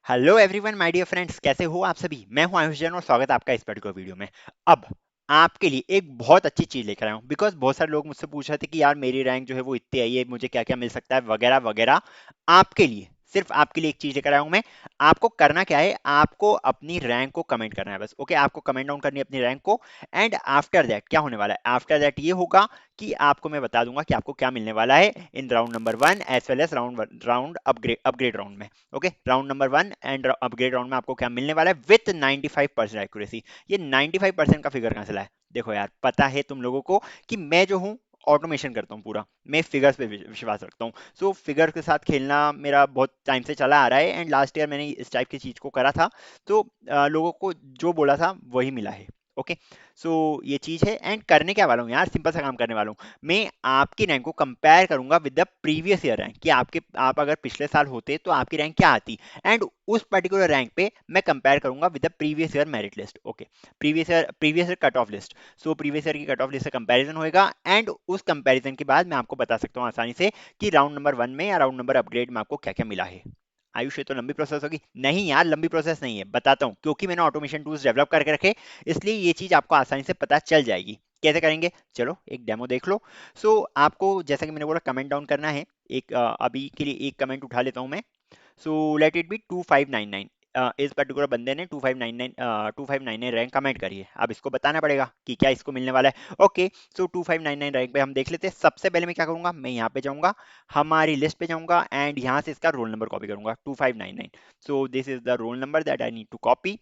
Hello everyone my dear friends, कैसे हो आप सभी। मैं हूं आयुष जैन और स्वागत है आपका इस पर्टिकुलर वीडियो में। अब आपके लिए एक बहुत अच्छी चीज लेकर आया हूं बिकॉज बहुत सारे लोग मुझसे पूछ रहे थे कि यार मेरी रैंक जो है वो इतनी आई है, मुझे क्या क्या मिल सकता है वगैरह वगैरह। आपके लिए, सिर्फ आपके लिए एक चीज लेकर आया हूं मैं। आपको करना क्या है, आपको अपनी रैंक को कमेंट करना है बस। ओके, आपको कमेंट डाउन करनी है अपनी रैंक को। एंड आफ्टर दैट क्या होने वाला है, आफ्टर दैट ये होगा कि आपको मैं बता दूंगा कि आपको क्या मिलने वाला है in round number 1 as well as round upgrade round में। Okay, round number 1 and upgrade round में आपको क्या मिलने वाला है विथ 95% एक्यूरेसी। ये 95% का फिगर कहां से लाया? देखो यार, पता है तुम लोगों को कि मैं जो हूं ऑटोमेशन करता हूँ पूरा। मैं फिगर्स पे विश्वास रखता हूँ। सो फिगर के साथ खेलना मेरा बहुत टाइम से चला आ रहा है एंड लास्ट ईयर मैंने इस टाइप की चीज को करा था। तो लोगों को जो बोला था वही मिला है। ओके, सो ये चीज है एंड करने क्या वाला हूँ यार, सिंपल सा काम करने वाला हूँ। मैं आपकी रैंक को कंपेयर करूंगा with the previous year rank कि आप अगर पिछले साल होते तो आपकी रैंक क्या आती। एंड उस पर्टिकुलर रैंक पे मैं कंपेयर करूंगा with the previous year merit list. Okay, previous year cut off list. So previous year की कट ऑफ लिस्ट से कंपैरिजन होएगा एंड उस कंपैरिजन के बाद मैं आपको बता सकता हूँ आसानी से कि राउंड नंबर 1 में या राउंड नंबर अपग्रेड में आपको क्या क्या मिला है। आयुष, ये तो लंबी प्रोसेस होगी। नहीं यार, लंबी प्रोसेस नहीं है, बताता हूँ। क्योंकि मैंने ऑटोमेशन टूल्स डेवलप करके रखे, इसलिए ये चीज आपको आसानी से पता चल जाएगी। कैसे करेंगे, चलो एक डेमो देख लो। सो आपको जैसा कि मैंने बोला कमेंट डाउन करना है। एक अभी के लिए एक कमेंट उठा लेता हूं मैं। So let it be 2599। इस पर्टिकुलर बंदे ने 2599 रैंक कमेंट करी है। अब इसको बताना पड़ेगा कि क्या इसको मिलने वाला है। ओके, सो 2599 रैंक पे हम देख लेते हैं। सबसे पहले मैं क्या करूंगा, मैं यहाँ पे जाऊंगा, हमारी लिस्ट पे जाऊंगा एंड यहाँ से इसका रोल नंबर कॉपी करूंगा 2599। So this is the roll number that I need to copy.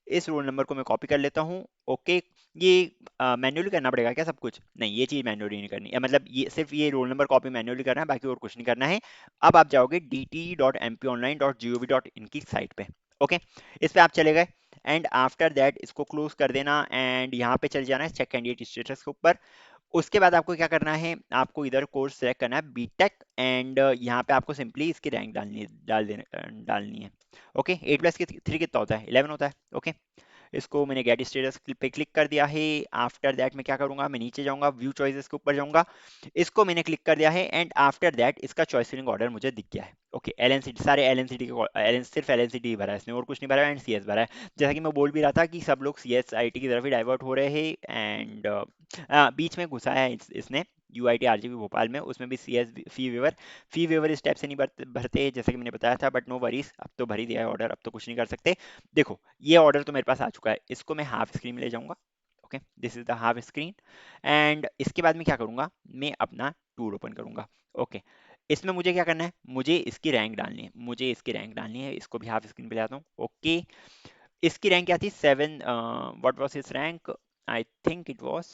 इस रोल नंबर को मैं कॉपी कर लेता हूँ। ओके, ये मैन्युअली करना पड़ेगा क्या सब कुछ? नहीं, ये चीज़ मैन्युअली नहीं करनी है, मतलब ये सिर्फ ये रोल नंबर कॉपी मैन्युअली करना है, बाकी और कुछ नहीं करना है। अब आप जाओगे dt.mponline.gov.in की साइट पे। ओके, इस पे आप चले गए एंड आफ्टर दैट इसको क्लोज कर देना एंड यहाँ पे चल जाना है चेक कैंडिडेट स्टेटस के ऊपर। उसके बाद आपको क्या करना है, आपको इधर कोर्स सेलेक्ट करना है बीटेक एंड यहाँ पे आपको सिंपली इसकी रैंक डालनी है। ओके, 8 प्लस की 3 कितना होता है? 11 होता है। ओके, इसको मैंने गेट स्टेटस पे क्लिक कर दिया है। आफ्टर दैट मैं क्या करूंगा, मैं नीचे जाऊंगा, व्यू चॉइसेस के ऊपर जाऊंगा। इसको मैंने क्लिक कर दिया है एंड आफ्टर दैट इसका चॉइस फिलिंग ऑर्डर मुझे दिख गया है। ओके, एलएनसीटी, सारे एलएनसीटी के सिर्फ एलएनसीटी भरा है इसने, और कुछ नहीं भरा है एंड सीएस भरा है। जैसा कि मैं बोल भी रहा था कि सब लोग सीएस आईटी की तरफ ही डाइवर्ट हो रहे हैं एंड बीच में घुसा है इसने यूआईटी आरजीबी भोपाल में, उसमें भी सीएस फी वेवर इस टाइप से नहीं भरते जैसे कि मैंने बताया था। बट नो वरीज, अब तो भर ही दिया है ऑर्डर, अब तो कुछ नहीं कर सकते। देखो, ये ऑर्डर तो मेरे पास आ चुका है, इसको मैं हाफ स्क्रीन में ले जाऊंगा। Okay, this is the half screen and इसके बाद मैं क्या करूंगा, मैं अपना टूर ओपन करूंगा। ओके, इसमें मुझे क्या करना है, मुझे इसकी रैंक डालनी है, मुझे इसकी रैंक डालनी है। इसको भी हाफ स्क्रीन पे ले आता हूँ। ओके, इसकी रैंक क्या थी? 7। What was his rank? I think it was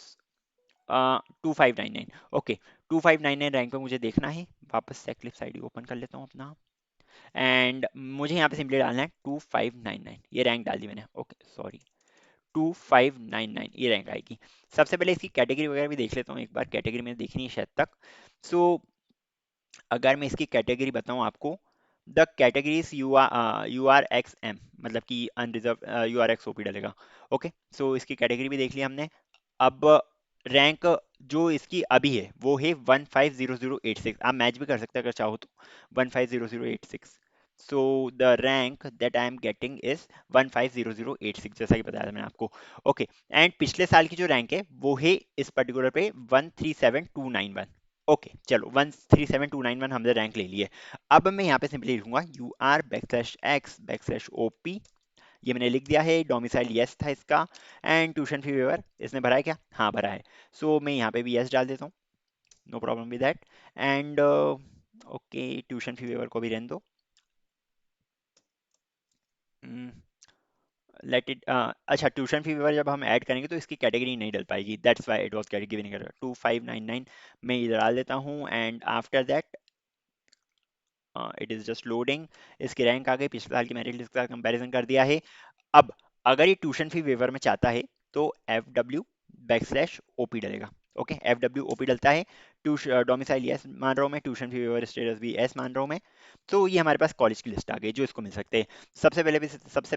2599। Okay, 2599 rank पे मुझे देखना है। वापस से क्लिप्स आईडी ओपन कर लेता हूँ अपना एंड मुझे यहाँ पे सिंपली डालना है 2599। ये रैंक डाल दी मैंने। ओके सॉरी, 2599 ये रैंक आएगी। सबसे पहले इसकी कैटेगरी वगैरह भी देख लेता हूँ एक बार, कैटेगरी में देखनी है शायद तक। सो अगर मैं इसकी कैटेगरी बताऊँ आपको, the categories U R X M, मतलब कि unreserve U R X OP डलेगा। ओके, सो इसकी कैटेगरी भी देख लिया हमने। अब रैंक जो इसकी अभी है वो है 150086। आप मैच भी कर सकते हैं अगर चाहो तो, 150086। So the rank that I am getting is 150086, जैसा कि बताया था मैंने आपको। ओके, एंड पिछले साल की जो रैंक है वो है इस पर्टिकुलर पे 137291। ओके चलो, 137291 हमने रैंक ले लिए। अब मैं यहाँ पे सिंपली लिखूंगा यू आर /x/OP। ये मैंने लिख दिया है। डोमिसाइल यस था इसका एंड ट्यूशन फी वेवर इसने भरा है क्या? हाँ भरा है। सो मैं यहाँ पे भी यस डाल देता हूँ, no problem with that and okay, tuition fee waiver को भी रहने दो। लेट इट अच्छा, ट्यूशन फी वेवर जब हम ऐड करेंगे तो इसकी कैटेगरी नहीं डल पाएगी, that's why it was given here 2599। मैं इधर डाल देता हूँ and after that it is just loading. इसकी रैंक आ गई, पिछले साल की मेरिट लिस्ट का कंपैरिजन कर दिया है। अब अगर ये ट्यूशन फी वेवर में चाहता है तो FW /OP डलेगा। ओके, FW OP डलता है। डोमिसाइल यस मान रहा हूँ मैं, ट्यूशन फी वेवर स्टेटस भी एस मान रहा हूँ मैं। तो ये हमारे पास कॉलेज की लिस्ट आ गई जो इसको मिल सकते हैं। सबसे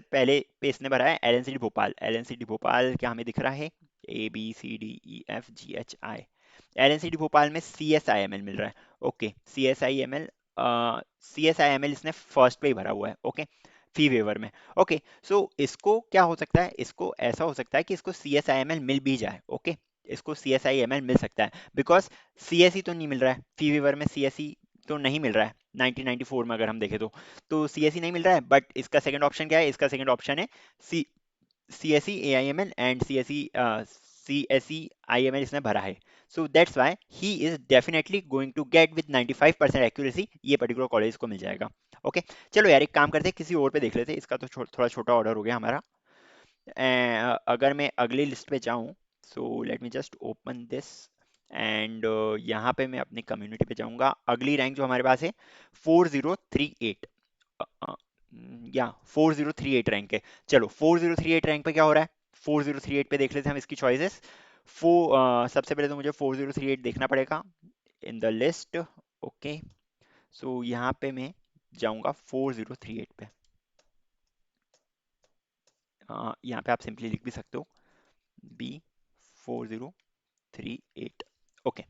पहले पे इसने भरा है एलएनसीडी भोपाल। एलएनसीडी भोपाल क्या हमें दिख रहा है? ABCDEFGHI। एलएनसीडी भोपाल में CSIML मिल रहा है। ओके, CSIML इसने फर्स्ट पे ही भरा हुआ है। ओके, फी वेवर में। ओके, सो इसको क्या हो सकता है, इसको ऐसा हो सकता है कि इसको C S I M L मिल भी जाए। ओके, इसको C S I M L मिल सकता है, बिकॉज सी एस ई तो नहीं मिल रहा है फी वेवर में, सी एस ई तो नहीं मिल रहा है 1994 में अगर हम देखें तो सी एस ई नहीं मिल रहा है, बट इसका सेकंड ऑप्शन क्या है, इसका सेकंड ऑप्शन है C C S C A I M L and C S C I M L इसने भरा है। So that's why he is definitely going to get with 95% accuracy ये particular college को मिल जाएगा। ओके, चलो यार एक काम करते हैं, किसी और पे देख लेते हैं, इसका तो थोड़ा छोटा ऑर्डर हो गया हमारा। अगर मैं अगली लिस्ट पे जाऊं, so let me just open this and यहाँ पे मैं अपनी कम्युनिटी पे जाऊंगा। अगली रैंक जो हमारे पास है 4038, या 4038 रैंक है। चलो 4038 रैंक पे क्या हो रहा है, 4038 पे देख लेते हैं हम इसकी चॉइसेस। सबसे पहले तो मुझे 4038 देखना पड़ेगा इन द लिस्ट। ओके, सो यहाँ पे मैं जाऊंगा 4038 पे। यहाँ पे आप सिंपली लिख भी सकते हो B4038। ओके,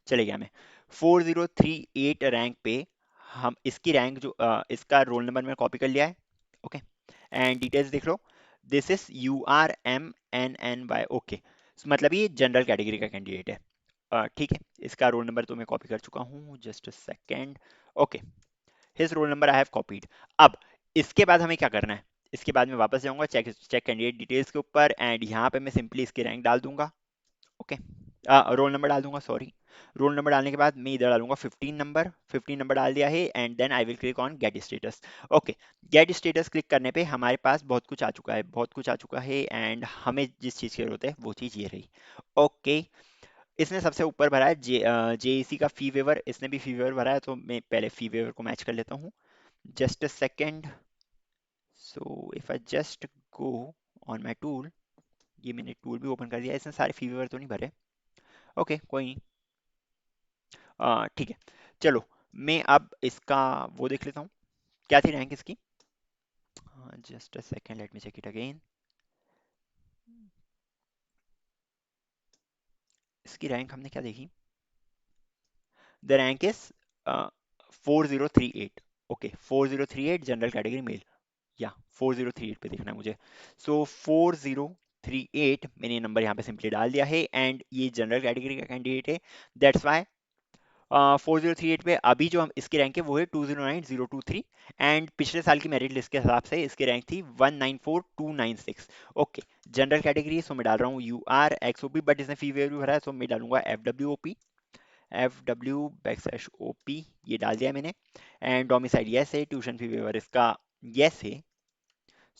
चले गया मैं 4038 रैंक पे। हम इसकी रैंक जो इसका रोल नंबर मैंने कॉपी कर लिया है। ओके, एंड डिटेल्स देख लो, दिस इज URMNNY। ओके, मतलब ये जनरल कैटेगरी का कैंडिडेट है। ठीक है, इसका रोल नंबर तो मैं कॉपी कर चुका हूँ, just a second. Okay, his roll number I have copied. अब इसके बाद हमें क्या करना है, इसके बाद मैं वापस जाऊंगा चेक चेक कैंडिडेट डिटेल्स के ऊपर, एंड यहाँ पे मैं सिंपली इसकी रैंक डाल दूंगा। ओके, रोल नंबर डाल दूंगा, सॉरी। रोल नंबर डालने के बाद मैं इधर डालूंगा 15 नंबर, 15 नंबर डाल दिया है, and then I will click on get status. Okay, get status click करने पे हमारे पास बहुत कुछ आ चुका है, बहुत कुछ आ चुका है, एंड हमें जिस चीज़ की जरूरत है वो चीज़ ये रही। ओके, इसने सबसे ऊपर भरा है जेईसी का फी वेवर, इसने भी फी वेवर भरा है, तो मैं पहले फी वेवर को मैच कर लेता हूँ। Just a second, so if I just go on my tool, ये मैंने टूल भी ओपन कर दिया, इसने सारे फी वेवर तो नहीं भरे। ओके, कोई नहीं, ठीक है। चलो मैं अब इसका वो देख लेता हूँ, क्या थी रैंक इसकी। Just a second, let me check it again. इसकी रैंक हमने क्या देखी, the rank is 4038। Okay, 4038 general category male, या 4038 पे देखना है मुझे। सो 4038 मैंने नंबर यहाँ पे सिंपली डाल दिया है, एंड ये जनरल कैटेगरी का कैंडिडेट है। दैट्स वाई 4038 पे अभी जो हम इसकी रैंक है वो है 209023, एंड पिछले साल की मेरिट लिस्ट के हिसाब से इसकी रैंक थी 194296। ओके, जनरल कैटेगरी, सो मैं डाल रहा हूँ UR XOP, बट इसने फी वेव भी भरा है, सो मैं डालूंगा FWOP ये डाल दिया मैंने। एंड डोमिसाइल यस है, ट्यूशन फी वेवर इसका यस है।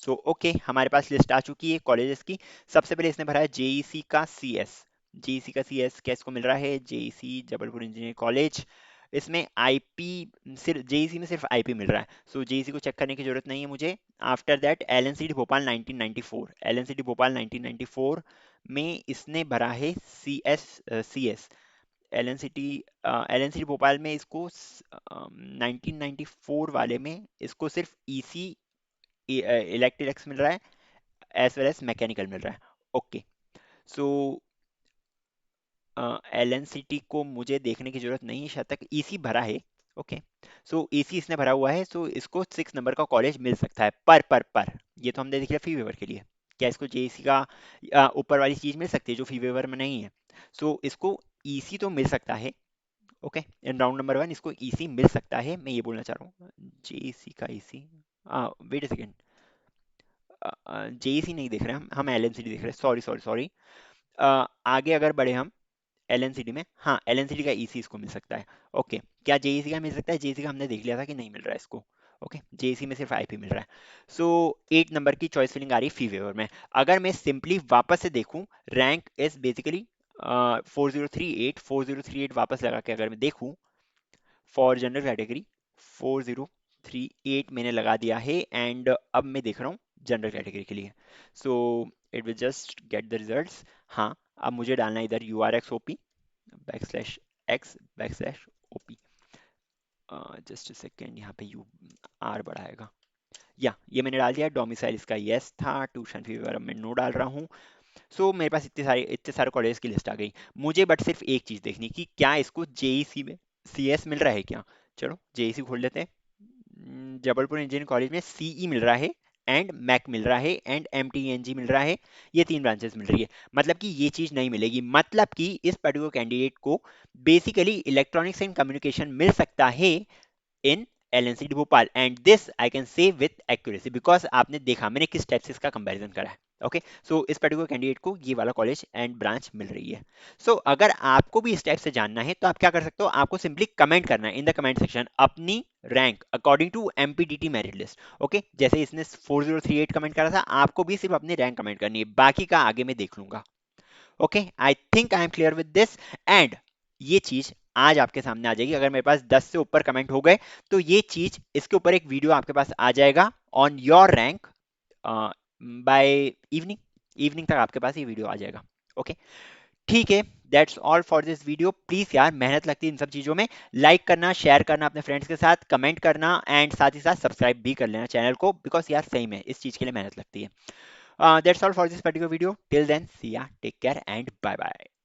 सो ओके, हमारे पास लिस्ट आ चुकी है कॉलेजेस की। सबसे पहले इसने भरा है जेईसी का CS। जेईसी का CS क्या इसको मिल रहा है, जेईसी जबलपुर इंजीनियरिंग कॉलेज। इसमें आईपी, सिर्फ जेईसी में सिर्फ आईपी मिल रहा है, सो जेईसी को चेक करने की जरूरत नहीं है मुझे। After that LNCT Bhopal 1994, LNCT Bhopal 1994 में इसने भरा है CS। एलएनसीटी एलएनसीटी भोपाल में इसको 1994 वाले में इसको सिर्फ ईसी इलेक्ट्रिक्स मिल रहा है, एज वेल एज मैकेनिकल मिल रहा है। ओके, सो एलएनसीटी को मुझे देखने की जरूरत नहीं है, शायद तक ईसी भरा है। ओके, सो ईसी इसने भरा हुआ है, सो इसको 6 नंबर का कॉलेज मिल सकता है, पर ये तो हमने देख लिया फी वेवर के लिए। क्या इसको जेईसी का ऊपर वाली चीज मिल सकती है जो फी वेवर में नहीं है, सो इसको ईसी तो मिल सकता है। ओके, इन राउंड नंबर 1 इसको ईसी मिल सकता है, मैं ये बोलना चाह रहा हूँ, जेईसी का EC. Wait a second, JEC नहीं देख रहे हम एलएनसीडी देख रहे हैं, सॉरी सॉरी सॉरी। आगे अगर बढ़े हम एलएनसीडी में, हाँ एलएनसीडी का ईसी इसको मिल सकता है। ओके, क्या जेईसी का मिल सकता है, जेईसी का हमने देख लिया था कि नहीं मिल रहा है इसको। ओके, जेईसी में सिर्फ आईपी मिल रहा है। सो 8 नंबर की चॉइस फिलिंग आ रही है फी वेवर में। अगर मैं सिंपली वापस से देखूं, रैंक इज बेसिकली 4038 वापस लगा के अगर मैं देखूं फॉर जनरल कैटेगरी 4038 मैंने लगा दिया है, एंड अब मैं देख रहा हूँ जनरल कैटेगरी के लिए। So it will just get the results. हाँ, अब मुझे डालना है इधर URXOP /X/OP। जस्ट सेकेंड, यहाँ पे UR बढ़ाएगा, या ये मैंने डाल दिया। डोमिसाइल इसका यस था, ट्यूशन फी वगैरह मैं नो डाल रहा हूँ। सो मेरे पास इतने सारे कॉलेज की लिस्ट आ गई। मुझे बट सिर्फ एक चीज़ देखनी कि क्या इसको जेईसी में CS मिल रहा है क्या। चलो जेईसी खोल लेते हैं, जबलपुर इंजीनियरिंग कॉलेज में सीई मिल रहा है एंड मैक मिल रहा है एंड एमटीएनजी मिल रहा है, ये 3 ब्रांचेस मिल रही है। मतलब कि ये चीज नहीं मिलेगी, मतलब कि इस पर्टिकुलर कैंडिडेट को बेसिकली इलेक्ट्रॉनिक्स एंड कम्युनिकेशन मिल सकता है इन LNC Bhopal, and this I can say with accuracy because आपने देखा मैंने किस टाइप से इसका कंपैरिजन करा है। ओके, सो इस पर्टिकुलर कैंडिडेट को ये वाला कॉलेज एंड ब्रांच मिल रही है। सो अगर आपको भी इस टाइप से जानना है तो आप क्या कर सकते हो, आपको सिंपली कमेंट करना है इन द कमेंट सेक्शन अपनी rank according to MPDT merit list. Okay, जैसे इसने 4038 कमेंट करा था, आपको भी सिर्फ अपनी रैंक कमेंट करनी है, बाकी का आगे मैं देख लूंगा। Okay, I think I am clear with this. And ये चीज आज आपके सामने आ जाएगी, अगर मेरे पास 10 से ऊपर कमेंट हो गए तो ये चीज इसके ऊपर एक वीडियो आपके पास आ जाएगा on your rank by evening. Evening तक आपके पास ये वीडियो आ जाएगा। ओके, ठीक है, that's all for this video. Please यार मेहनत लगती है इन सब चीजों में, लाइक करना, शेयर करना अपने फ्रेंड्स के साथ, कमेंट करना एंड साथ ही साथ सब्सक्राइब भी कर लेना चैनल को, बिकॉज यार सही में इस चीज के लिए मेहनत लगती है। That's all for this particular video. Till then, see ya, take care, and bye bye.